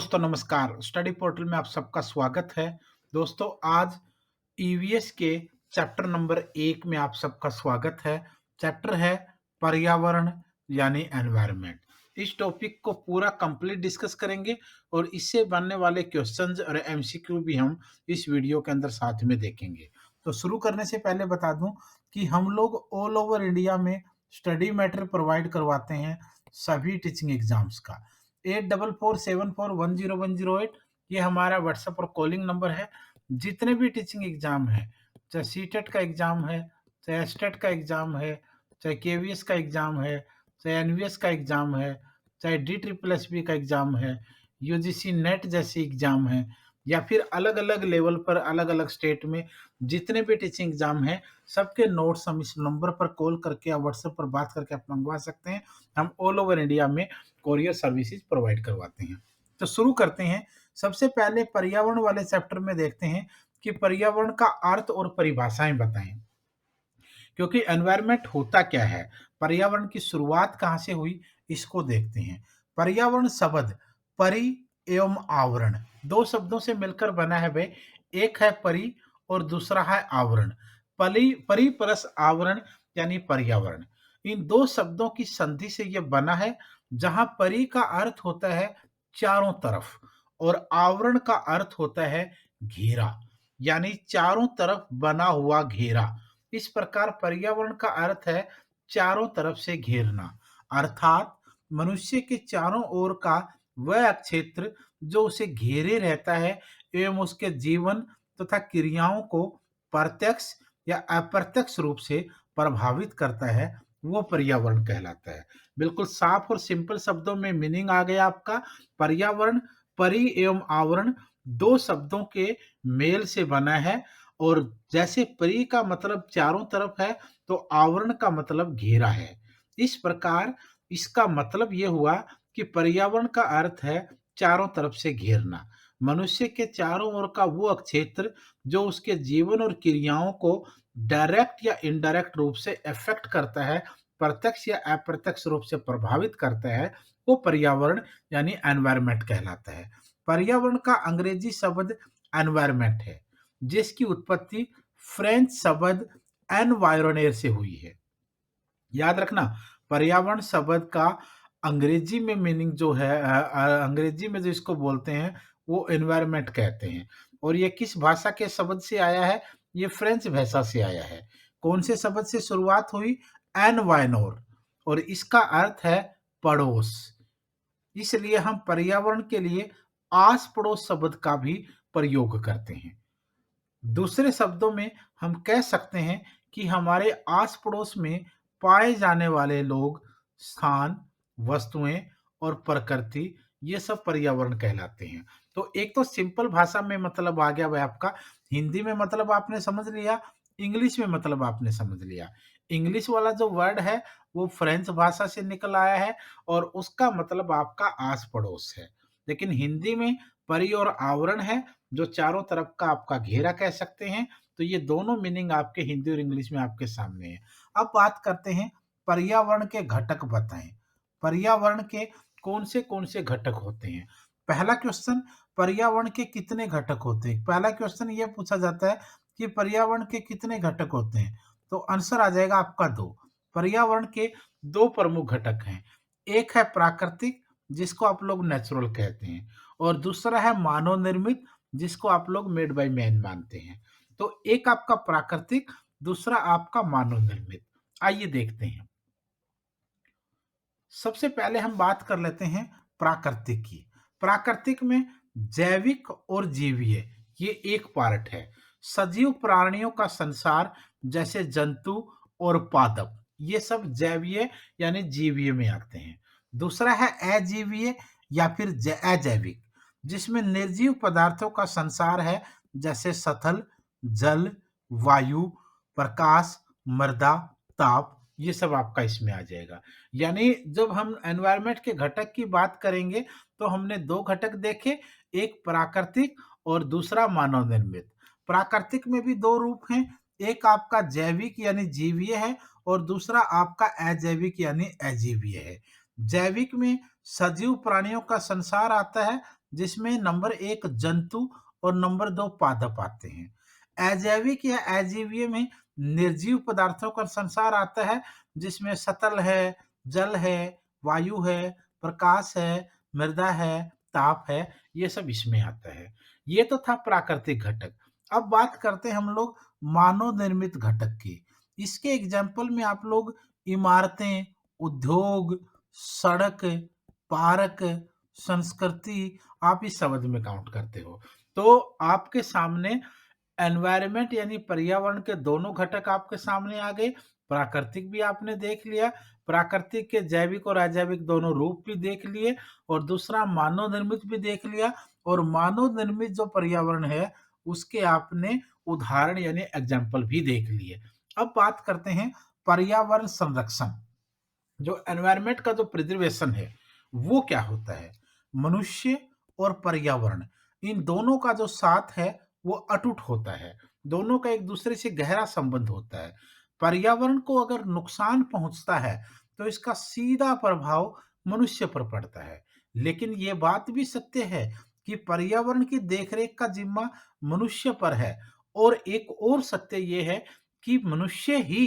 दोस्तों नमस्कार। Study portal में आप सबका स्वागत है। दोस्तों आज ईवीएस के चैप्टर नंबर 1 में आप सबका स्वागत है। चैप्टर है पर्यावरण यानी एनवायरनमेंट। इस टॉपिक को पूरा कंप्लीट डिस्कस करेंगे और इससे बनने वाले क्वेश्चंस और एमसीक्यू भी हम इस वीडियो के अंदर साथ में देखेंगे। तो शुरू करने से पहले बता दूं कि हम लोग ऑल ओवर इंडिया में स्टडी मैटर प्रोवाइड करवाते हैं सभी टीचिंग एग्जाम्स का। 8447410108 ये हमारा व्हाट्सएप और कॉलिंग नंबर है। जितने भी टीचिंग एग्जाम है, चाहे सीटेट का एग्जाम है, चाहे एस्टेट का एग्जाम है, चाहे केवीएस का एग्जाम है, चाहे एनवीएस का एग्जाम है, चाहे डी ट्रिपल एस बी का एग्जाम है, यूजीसी नेट जैसी एग्जाम है, या फिर अलग अलग लेवल पर अलग अलग स्टेट में जितने भी टीचिंग एग्जाम है, सबके नोट्स हम इस नंबर पर कॉल करके या व्हाट्सएप पर बात करके आप मंगवा सकते हैं। हम ऑल ओवर इंडिया में कोरियर सर्विसेज प्रोवाइड करवाते हैं। तो शुरू करते हैं। सबसे पहले पर्यावरण वाले चैप्टर में देखते हैं कि पर्यावरण का अर्थ और परिभाषाएं बताएं, क्योंकि एनवायरनमेंट होता क्या है, पर्यावरण की शुरुआत कहाँ से हुई, इसको देखते हैं। पर्यावरण शब्द परि एवं आवरण दो शब्दों से मिलकर बना है भाई। एक है परि और दूसरा है आवरण। परि परस आवरण यानी पर्यावरण। इन दो शब्दों की संधि से यह बना है, जहां परि का अर्थ होता है चारों तरफ और आवरण का अर्थ होता है घेरा, यानी चारों तरफ बना हुआ घेरा। इस प्रकार पर्यावरण का अर्थ है चारों तरफ से घेरना, अर्थात मनुष्य के चारों ओर का वह क्षेत्र जो उसे घेरे रहता है एवं उसके जीवन तथा क्रियाओं को प्रत्यक्ष या अप्रत्यक्ष रूप से प्रभावित करता है, वो पर्यावरण कहलाता है। बिल्कुल साफ और सिंपल शब्दों में मीनिंग आ गया आपका। पर्यावरण परि एवं आवरण दो शब्दों के मेल से बना है, और जैसे परि का मतलब चारों तरफ है तो आवरण का मतलब घेरा है। इस प्रकार इसका मतलब यह हुआ कि पर्यावरण का अर्थ है चारों तरफ से घेरना, मनुष्य के चारों ओर का वो क्षेत्र जो उसके जीवन और क्रियाओं को डायरेक्ट या इनडायरेक्ट रूप से अफेक्ट करता है, प्रत्यक्ष या अप्रत्यक्ष रूप से प्रभावित करता है, वो पर्यावरण यानी एनवायरनमेंट कहलाता है। पर्यावरण का अंग्रेजी शब्द एनवायरनमेंट है, जिसकी उत्पत्ति फ्रेंच शब्द एनवायरोनेर से हुई है। याद रखना, पर्यावरण शब्द का अंग्रेजी में मीनिंग जो है, अंग्रेजी में जो इसको बोलते हैं वो एनवायरनमेंट कहते हैं। और ये किस भाषा के शब्द से आया है? ये फ्रेंच भाषा से आया है। कौन से शब्द से शुरुआत हुई? एनवायनोर, और इसका अर्थ है पड़ोस। इसलिए हम पर्यावरण के लिए आस पड़ोस शब्द का भी प्रयोग करते हैं। दूसरे शब्दों में हम कह सकते हैं कि हमारे आस पड़ोस में पाए जाने वाले लोग, स्थान, वस्तुएं और प्रकृति, ये सब पर्यावरण कहलाते हैं। तो एक तो सिंपल भाषा में मतलब आ गया भाई आपका। हिंदी में मतलब आपने समझ लिया, इंग्लिश में मतलब आपने समझ लिया। इंग्लिश वाला जो वर्ड है वो फ्रेंच भाषा से निकल आया है और उसका मतलब आपका आस पड़ोस है। लेकिन हिंदी में परि और आवरण है, जो चारों तरफ का आपका घेरा कह सकते हैं। तो ये दोनों मीनिंग आपके हिंदी और इंग्लिश में आपके सामने है। अब बात करते हैं पर्यावरण के घटक बताएं। पर्यावरण के कौन से घटक होते हैं? पहला क्वेश्चन, पर्यावरण के कितने घटक होते हैं? पहला क्वेश्चन ये पूछा जाता है कि पर्यावरण के कितने घटक होते हैं, तो आंसर आ जाएगा आपका दो। पर्यावरण के दो प्रमुख घटक हैं। एक है प्राकृतिक, जिसको आप लोग नेचुरल कहते हैं, और दूसरा है मानव निर्मित, जिसको आप लोग मेड बाय मैन मानते हैं। तो एक आपका प्राकृतिक, दूसरा आपका मानव निर्मित। आइए देखते हैं। सबसे पहले हम बात कर लेते हैं प्राकृतिक की। प्राकृतिक में जैविक और जीवीय ये एक पार्ट है। सजीव प्राणियों का संसार, जैसे जंतु और पादप, ये सब जैवीय यानी जीवीय में आते हैं। दूसरा है अजीवीय या फिर अजैविक, जिसमें निर्जीव पदार्थों का संसार है, जैसे स्थल, जल, वायु, प्रकाश, मृदा, ताप, ये सब आपका इसमें आ जाएगा। यानी जब हम एनवायरनमेंट के घटक की बात करेंगे तो हमने दो घटक देखे, एक प्राकृतिक और दूसरा मानव निर्मित। प्राकृतिक में भी दो रूप हैं, एक आपका जैविक यानी जीवीय है और दूसरा आपका अजैविक यानी अजीवीय है। जैविक में सजीव प्राणियों का संसार आता है, जिसमें नंबर 1 जंतु और नंबर 2 पादप आते हैं। अजैविक या अजीवीय में निर्जीव पदार्थों का संसार आता है, जिसमें सतल है, जल है, वायु है, प्रकाश है, मृदा है, ताप है, ये सब इसमें आता है। ये तो था प्राकृतिक घटक। अब बात करते हैं हम लोग मानव निर्मित घटक की। इसके एग्जाम्पल में आप लोग इमारतें, उद्योग, सड़क, पार्क, संस्कृति, आप इस शब्द में काउंट करते हो। तो आपके सामने एनवायरनमेंट यानी पर्यावरण के दोनों घटक आपके सामने आ गए। प्राकृतिक भी आपने देख लिया, प्राकृतिक के जैविक और अजैविक दोनों रूप भी देख लिए, और दूसरा मानव निर्मित भी देख लिया। और मानव निर्मित जो पर्यावरण है, उसके आपने उदाहरण यानी एग्जाम्पल भी देख लिए। अब बात करते हैं पर्यावरण संरक्षण। जो एनवायरनमेंट का जो प्रिजर्वेशन है, वो क्या होता है? मनुष्य और पर्यावरण, इन दोनों का जो साथ है वो अटूट होता है। दोनों का एक दूसरे से गहरा संबंध होता है। पर्यावरण को अगर नुकसान पहुंचता है तो इसका सीधा प्रभाव मनुष्य पर पड़ता है। लेकिन ये बात भी सत्य है कि पर्यावरण की देखरेख का जिम्मा मनुष्य पर है। और एक और सत्य ये है कि मनुष्य ही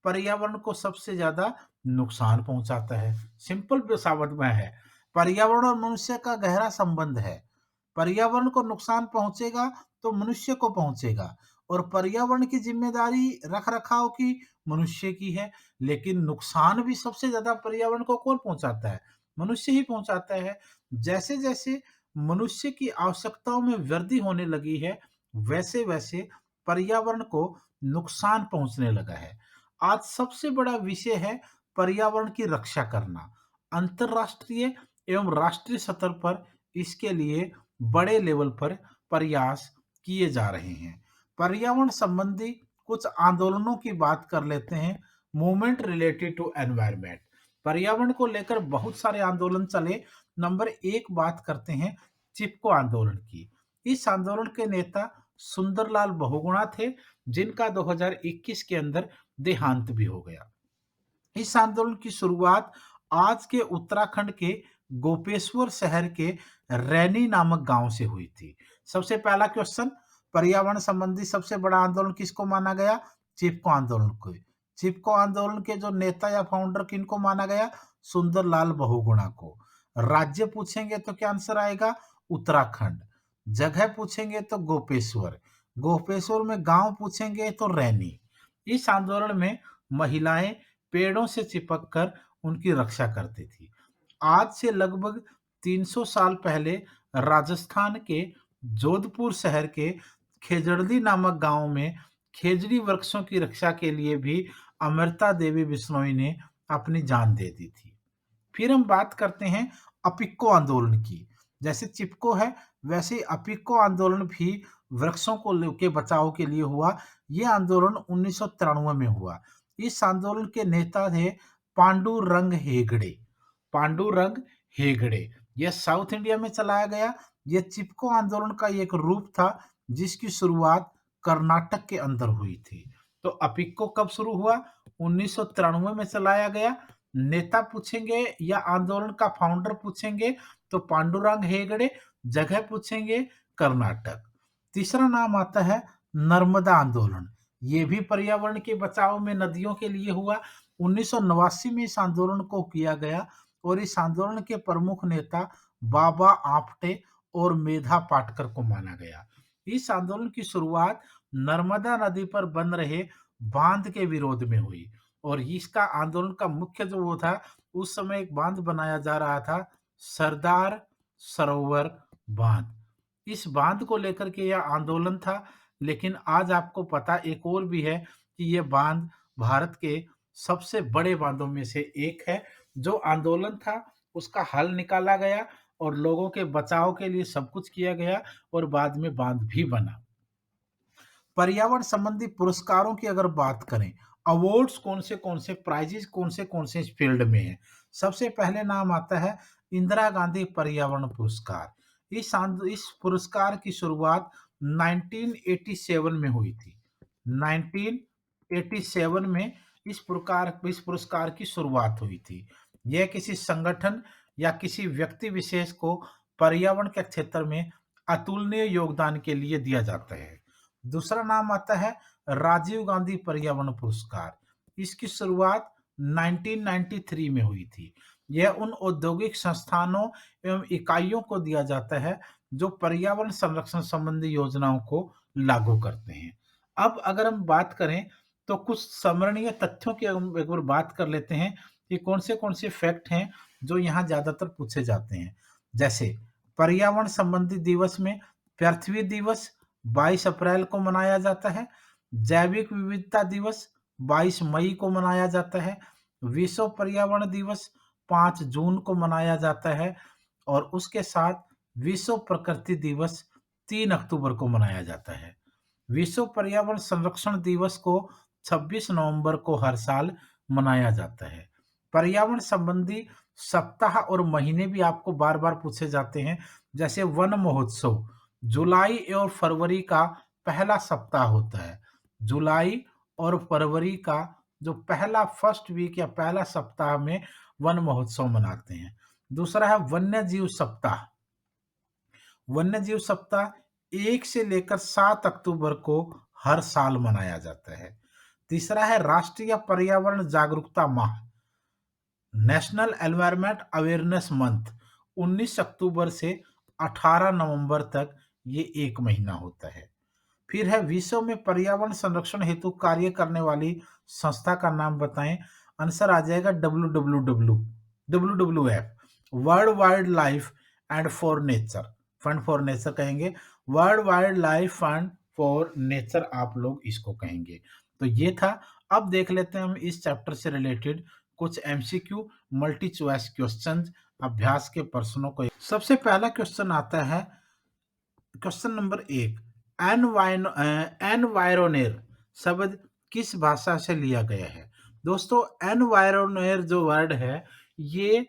पर्यावरण को सबसे ज्यादा नुकसान पहुंचाता है। सिंपल शब्द में है, पर्यावरण और मनुष्य का गहरा संबंध है। पर्यावरण को नुकसान पहुंचेगा तो मनुष्य को पहुंचेगा, और पर्यावरण की जिम्मेदारी रख रखाव की मनुष्य की है। लेकिन नुकसान भी सबसे ज्यादा पर्यावरण को कौन पहुंचाता है? मनुष्य ही पहुंचाता है। जैसे जैसे मनुष्य की आवश्यकताओं में वृद्धि होने लगी है, वैसे वैसे पर्यावरण को नुकसान पहुंचने लगा है। आज सबसे बड़ा विषय है पर्यावरण की रक्षा करना। अंतरराष्ट्रीय एवं राष्ट्रीय स्तर पर इसके लिए बड़े लेवल पर प्रयास किए जा रहे हैं। पर्यावरण संबंधी कुछ आंदोलनों की बात कर लेते हैं। मूवमेंट रिलेटेड टू एनवायरनमेंट, पर्यावरण को लेकर बहुत सारे आंदोलन चले। नंबर 1 बात करते हैं चिपको आंदोलन की। इस आंदोलन के नेता सुंदरलाल बहुगुणा थे, जिनका 2021 के अंदर देहांत भी हो गया। इस आंदोलन की शुरुआत आज के उत्तराखंड के गोपेश्वर शहर के रैनी नामक गांव से हुई थी। सबसे पहला क्वेश्चन, पर्यावरण संबंधी सबसे बड़ा आंदोलन किसको माना गया? चिपको आंदोलन को। चिपको आंदोलन के जो नेता या फाउंडर किनको माना गया? सुंदरलाल बहुगुणा को। राज्य पूछेंगे तो क्या आंसर आएगा? उत्तराखंड। जगह पूछेंगे तो गोपेश्वर। गोपेश्वर में गांव पूछेंगे तो रैनी। इस आंदोलन में महिलाएं पेड़ों से चिपक कर उनकी रक्षा करती थी। आज से लगभग 300 साल पहले राजस्थान के जोधपुर शहर के खेजड़दी नामक गांव में खेजड़ी वृक्षों की रक्षा के लिए भी अमृता देवी बिश्नोई ने अपनी जान दे दी थी। फिर हम बात करते हैं अपिक्को आंदोलन की। जैसे चिपको है, वैसे ही अपिक्को आंदोलन भी वृक्षों को के बचाव के लिए हुआ। ये आंदोलन 1993 में हुआ। इस आंदोलन के नेता थे पांडुरंग हेगड़े। पांडुरंग हेगड़े, यह साउथ इंडिया में चलाया गया। यह चिपको आंदोलन का एक रूप था, जिसकी शुरुआत कर्नाटक के अंदर हुई थी। तो अपिक्को कब शुरू हुआ? 1993 में चलाया गया। नेता पूछेंगे या आंदोलन का फाउंडर पूछेंगे तो पांडुरंग हेगड़े। जगह पूछेंगे कर्नाटक। तीसरा नाम आता है नर्मदा आंदोलन। ये भी पर्यावरण के बचाव में नदियों के लिए हुआ। 1989 में इस आंदोलन को किया गया, और इस आंदोलन के प्रमुख नेता बाबा आप्टे और मेधा पाटकर को माना गया। इस आंदोलन की शुरुआत नर्मदा नदी पर बन रहे बांध के विरोध में हुई। और इसका आंदोलन का मुख्य जो वो था, उस समय एक बांध बनाया जा रहा था, सरदार सरोवर बांध। इस बांध को लेकर के यह आंदोलन था। लेकिन आज आपको पता एक और भी है कि यह बांध भारत के सबसे बड़े बांधों में से एक है। जो आंदोलन था उसका हल निकाला गया, और लोगों के बचाव के लिए सब कुछ किया गया, और बाद में बांध भी बना। पर्यावरण संबंधी पुरस्कारों की अगर बात करें, अवार्ड्स कौन से प्राइजेस कौन से इस फील्ड में है, सबसे पहले नाम आता है इंदिरा गांधी पर्यावरण पुरस्कार। इस पुरस्कार की शुरुआत 1987 में हुई थी। 1987 में इस पुरस्कार की शुरुआत हुई थी। यह किसी संगठन या किसी व्यक्ति विशेष को पर्यावरण के क्षेत्र में अतुलनीय योगदान के लिए दिया जाता है। दूसरा नाम आता है राजीव गांधी पर्यावरण पुरस्कार। इसकी शुरुआत 1993 में हुई थी। यह उन औद्योगिक संस्थानों एवं इकाइयों को दिया जाता है जो पर्यावरण संरक्षण संबंधी योजनाओं को लागू करते हैं। अब अगर हम बात करें तो कुछ स्मरणीय तथ्यों की हम एक बार बात कर लेते हैं कि कौन से फैक्ट हैं जो यहाँ ज्यादातर पूछे जाते हैं। जैसे पर्यावरण संबंधी दिवस में पृथ्वी दिवस 22 अप्रैल को मनाया जाता है। जैविक विविधता दिवस 22 मई को मनाया जाता है। विश्व पर्यावरण दिवस 5 जून को मनाया जाता है और उसके साथ विश्व प्रकृति दिवस 3 अक्टूबर को मनाया जाता है। विश्व पर्यावरण संरक्षण दिवस को 26 नवंबर को हर साल मनाया जाता है। पर्यावरण संबंधी सप्ताह और महीने भी आपको बार-बार पूछे जाते हैं। जैसे वन महोत्सव जुलाई और फरवरी का पहला सप्ताह होता है। जुलाई और फरवरी का जो पहला फर्स्ट वीक या पहला सप्ताह में वन महोत्सव मनाते हैं। दूसरा है वन्य जीव सप्ताह। वन्य जीव सप्ताह 1 से लेकर 7 अक्टूबर को हर साल मनाया जाता है। तीसरा है राष्ट्रीय पर्यावरण जागरूकता माह, नेशनल एनवायरनमेंट अवेयरनेस मंथ। 19 अक्टूबर से 18 नवंबर तक ये 1 महीना होता है। फिर है विश्व में पर्यावरण संरक्षण हेतु कार्य करने वाली संस्था का नाम बताएं। आंसर आ जाएगा WWF, world wildlife and for nature, fund for nature कहेंगे। World wildlife fund for nature आप लोग इसको कहेंगे। तो ये था। अब देख लेते हैं हम इस चैप्टर से रिलेटेड कुछ एमसीक्यू मल्टी चॉइस क्वेश्चन अभ्यास के प्रश्नों को। सबसे पहला क्वेश्चन आता है, क्वेश्चन नंबर 1, एनवायरोनेर शब्द किस भाषा से लिया गया है? दोस्तों एनवायरोनेर जो वर्ड है ये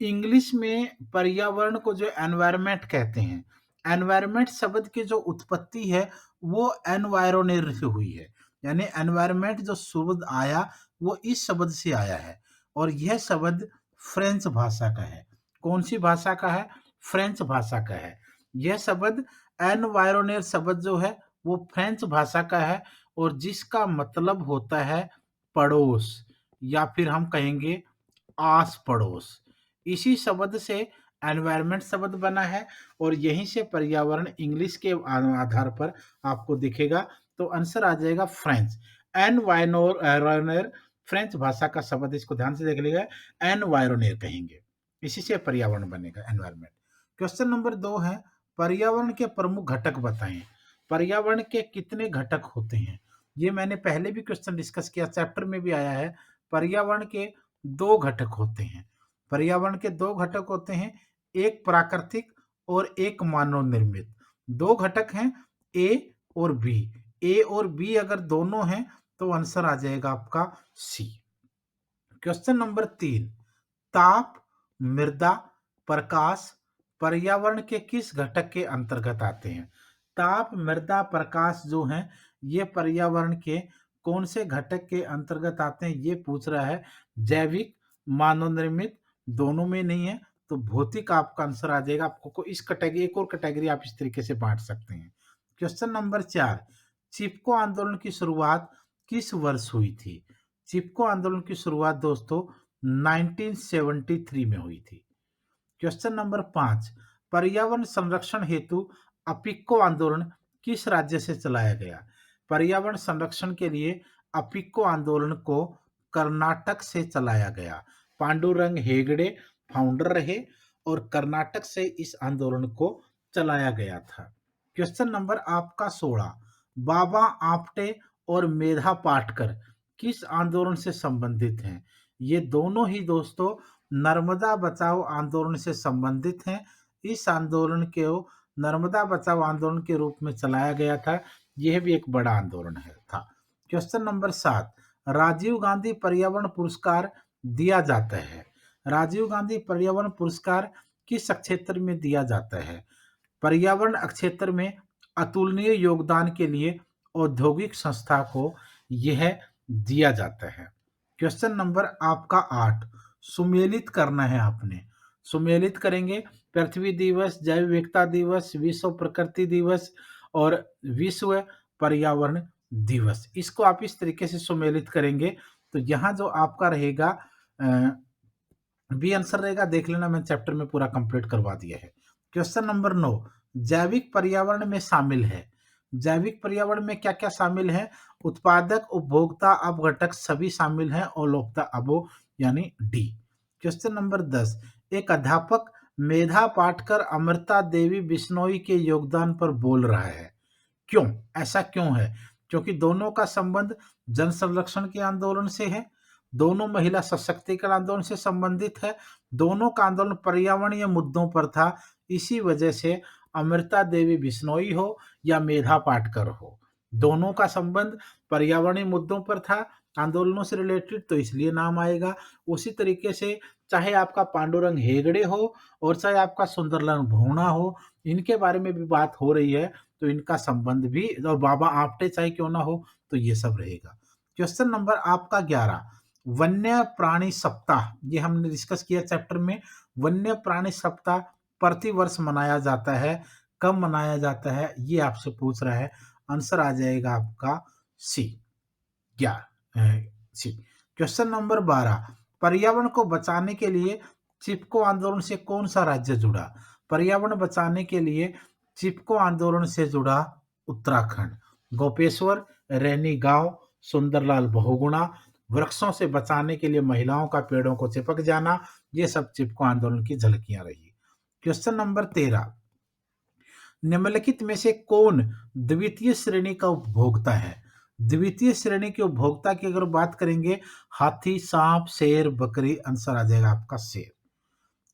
इंग्लिश में पर्यावरण को जो एनवायरमेंट कहते हैं, एनवायरमेंट शब्द की जो उत्पत्ति है वो एनवायरोनेर से हुई है। यानी एनवायरमेंट जो शब्द आया वो इस शब्द से आया है और यह शब्द फ्रेंच भाषा का है। कौन सी भाषा का है? फ्रेंच भाषा का है। यह शब्द एनवायरोनेर शब्द जो है वो फ्रेंच भाषा का है और जिसका मतलब होता है पड़ोस या फिर हम कहेंगे आस पड़ोस। इसी शब्द से एनवायरनमेंट शब्द बना है और यहीं से पर्यावरण इंग्लिश के आधार पर आपको दिखेगा। तो आंसर आ जाएगा फ्रेंच। एनवायरोनेर फ्रेंच भाषा का शब्द, इसको ध्यान से देख लीजिएगा, एनवायरोनेर कहेंगे। इसी से पर्यावरण बनेगा, एनवायरनमेंट। क्वेश्चन नंबर 2 है पर्यावरण के प्रमुख घटक बताएं। पर्यावरण के कितने घटक होते हैं? ये मैंने पहले भी क्वेश्चन डिस्कस किया, चैप्टर में भी आया है। पर्यावरण के 2 घटक होते हैं। पर्यावरण के 2 घटक होते हैं, एक प्राकृतिक और एक मानव निर्मित। 2 घटक हैं ए और बी। ए और बी अगर दोनों हैं तो आंसर आ जाएगा आपका सी। क्वेश्चन नंबर 3, ताप, मृदा, प्रकाश पर्यावरण के किस घटक के अंतर्गत आते हैं? ताप, मृदा, प्रकाश जो हैं ये पर्यावरण के कौन से घटक के अंतर्गत आते हैं ये पूछ रहा है। जैविक, मानव निर्मित दोनों में नहीं है तो भौतिक आपका आंसर आ जाएगा। आपको इस कैटेगरी, एक और कैटेगरी आप इस तरीके से बांट सकते हैं। क्वेश्चन नंबर 4, चिपको आंदोलन की शुरुआत किस वर्ष हुई थी? चिपको आंदोलन की शुरुआत दोस्तों 1973 में हुई थी। क्वेश्चन नंबर 5, पर्यावरण संरक्षण हेतु अपिको आंदोलन किस राज्य से चलाया गया? पर्यावरण संरक्षण के लिए अपिको आंदोलन को कर्नाटक से चलाया गया। पांडुरंग हेगड़े फाउंडर रहे और कर्नाटक से इस आंदोलन को चलाया गया था। क्वेश्चन नंबर आपका 16, बाबा आमटे और मेधा पाटकर किस आंदोलन से संबंधित हैं? ये दोनों ही दोस्तों नर्मदा बचाओ आंदोलन से संबंधित हैं। इस आंदोलन को नर्मदा बचाओ आंदोलन के रूप में चलाया गया था। यह भी एक बड़ा आंदोलन था। क्वेश्चन नंबर 7, राजीव गांधी पर्यावरण पुरस्कार दिया जाता है। राजीव गांधी पर्यावरण पुरस्कार किस क्षेत्र में दिया जाता है? पर्यावरण क्षेत्र में अतुलनीय योगदान के लिए औद्योगिक संस्था को यह दिया जाता है। क्वेश्चन नंबर आपका 8, सुमेलित करना है आपने। सुमेलित करेंगे। पृथ्वी दिवस, जैव विविधता दिवस, विश्व प्रकृति दिवस और विश्व पर्यावरण दिवस। इसको आप इस तरीके से सुमेलित करेंगे तो यहाँ जो आपका रहेगा बी आंसर रहेगा। देख लेना, मैंने चैप्टर में पूरा कंप्लीट करवा दिया है। क्वेश्चन नंबर 9, जैविक पर्यावरण में शामिल है। जैविक पर्यावरण में क्या क्या शामिल है? उत्पादक, उपभोक्ता, अपघटक सभी शामिल हैं। अलोकता अबो यानी डी। क्वेश्चन नंबर 10, एक अध्यापक मेधा पाटकर अमृता देवी बिश्नोई के योगदान पर बोल रहा है। क्यों? ऐसा क्यों है? क्योंकि दोनों का संबंध जन संरक्षण के आंदोलन से है, दोनों महिला सशक्तिकरण आंदोलन से संबंधित है, दोनों का आंदोलन पर्यावरणीय मुद्दों पर था। इसी वजह से अमृता देवी बिश्नोई हो या मेधा पाटकर हो, दोनों का संबंध पर्यावरणीय मुद्दों पर था, आंदोलनों से रिलेटेड, तो इसलिए नाम आएगा। उसी तरीके से चाहे आपका पांडुरंग हेगड़े हो और चाहे आपका सुंदरलाल भूणा हो, इनके बारे में भी बात हो रही है, तो इनका संबंध भी, और बाबा आप्टे चाहे क्यों ना हो, तो ये सब रहेगा। क्वेश्चन नंबर आपका 11, वन्य प्राणी सप्ताह, ये हमने डिस्कस किया चैप्टर में। वन्य प्राणी सप्ताह प्रति वर्ष मनाया जाता है, कब मनाया जाता है ये आपसे पूछ रहा है। आंसर आ जाएगा आपका सी, सी। क्वेश्चन नंबर 12, पर्यावरण को बचाने के लिए चिपको आंदोलन से कौन सा राज्य जुड़ा? पर्यावरण बचाने के लिए चिपको आंदोलन से जुड़ा उत्तराखंड। गोपेश्वर, रैनी गांव, सुंदरलाल बहुगुणा, वृक्षों से बचाने के लिए महिलाओं का पेड़ों को चिपक जाना, ये सब चिपको आंदोलन की झलकियां रही। क्वेश्चन नंबर 13, निम्नलिखित में से कौन द्वितीय श्रेणी का उपभोक्ता है? द्वितीय श्रेणी के उपभोक्ता की अगर बात करेंगे, हाथी, सांप, शेर, बकरी, आंसर आ जाएगा आपका शेर।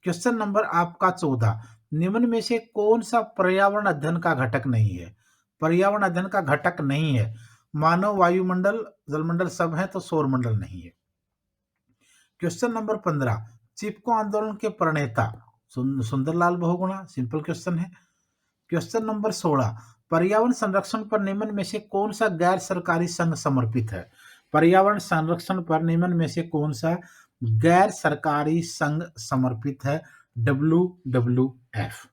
क्वेश्चन नंबर आपका 14, निम्न में से कौन सा पर्यावरण अध्ययन का घटक नहीं है? पर्यावरण अध्ययन का घटक नहीं है। मानव, वायुमंडल, जलमंडल सब है, तो सौरमंडल नहीं है। क्वेश्चन नंबर 15, चिपको आंदोलन के प्रणेता सुंदरलाल बहुगुणा, सिंपल क्वेश्चन है। क्वेश्चन नंबर 16, पर्यावरण संरक्षण पर निम्न में से कौन सा गैर सरकारी संघ समर्पित है? पर्यावरण संरक्षण पर निम्न में से कौन सा गैर सरकारी संघ समर्पित है? WWF।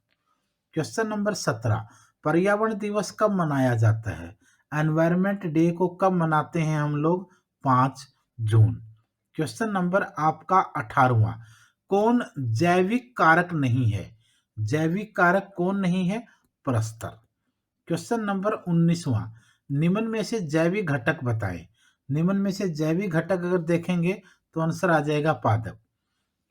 क्वेश्चन नंबर 17, पर्यावरण दिवस कब मनाया जाता है? एनवायरमेंट डे को कब मनाते हैं हम लोग? 5 जून। क्वेश्चन नंबर आपका 18वां, कौन जैविक कारक नहीं है? जैविक कारक कौन नहीं है? परस्तर। क्वेश्चन नंबर 19वां, निम्न में से जैविक घटक बताएं। निम्न में से जैविक घटक अगर देखेंगे तो आंसर आ जाएगा पादप।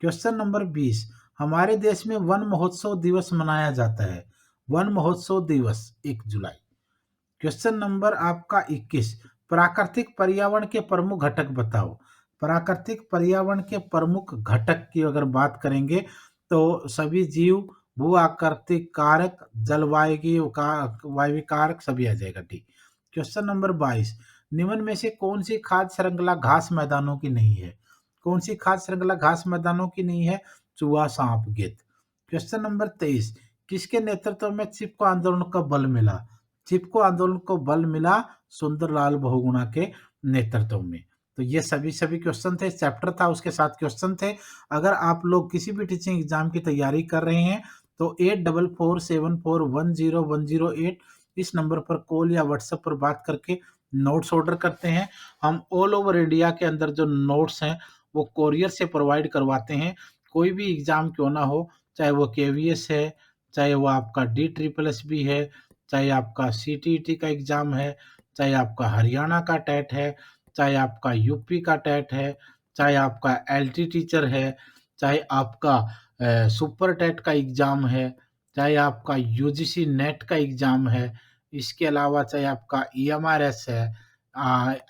क्वेश्चन नंबर 20, हमारे देश में वन महोत्सव दिवस मनाया जाता है। वन महोत्सव दिवस 1 जुलाई। क्वेश्चन नंबर आपका 21, प्राकृतिक पर्यावरण के प्रमुख घटक बताओ। प्राकृतिक पर्यावरण के प्रमुख घटक की अगर बात करेंगे तो सभी जीव, भू आकृतिक कारक, जलवायु वायु कारक सभी आ जाएगा डी। क्वेश्चन नंबर 22, निम्न में से कौन सी खाद्य श्रृंखला घास मैदानों की नहीं है? कौन सी खाद्य श्रृंखला घास मैदानों की नहीं है? चूहा, सांप, गिद्ध। क्वेश्चन नंबर 23, किसके नेतृत्व में चिपको आंदोलन का बल मिला? चिपको आंदोलन को बल मिला सुंदरलाल बहुगुणा के नेतृत्व में। तो ये सभी क्वेश्चन थे, चैप्टर था उसके साथ क्वेश्चन थे। अगर आप लोग किसी भी टीचिंग एग्जाम की तैयारी कर रहे हैं तो 8447410108 इस नंबर पर कॉल या व्हाट्सएप पर बात करके नोट्स ऑर्डर करते हैं। हम ऑल ओवर इंडिया के अंदर जो नोट्स हैं वो कोरियर से प्रोवाइड करवाते हैं। कोई भी एग्जाम क्यों ना हो, चाहे वो KVS है, चाहे वो आपका DSSB है, चाहे आपका CTET का एग्जाम है, चाहे आपका हरियाणा का टेट है, चाहे आपका यूपी का टेट है, चाहे आपका LT टीचर है, चाहे आपका सुपर टेट का एग्जाम है, चाहे आपका UGC नेट का एग्जाम है, इसके अलावा चाहे आपका EMRS है,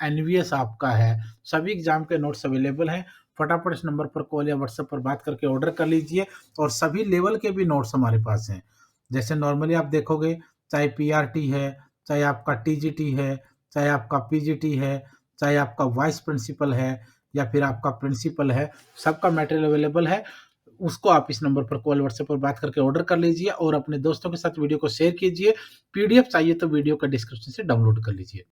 NVS आपका है, सभी एग्जाम के नोट्स अवेलेबल हैं। फटाफट इस नंबर पर कॉल या व्हाट्सएप पर बात करके ऑर्डर कर लीजिए। और सभी लेवल के भी नोट्स हमारे पास हैं। जैसे नॉर्मली आप देखोगे, चाहे PRT है, चाहे आपका TGT है, चाहे आपका PGT है, चाहे आपका वाइस प्रिंसिपल है या फिर आपका प्रिंसिपल है, सबका मटेरियल अवेलेबल है। उसको आप इस नंबर पर कॉल व्हाट्सएप पर बात करके ऑर्डर कर लीजिए और अपने दोस्तों के साथ वीडियो को शेयर कीजिए। PDF चाहिए तो वीडियो का डिस्क्रिप्शन से डाउनलोड कर लीजिए।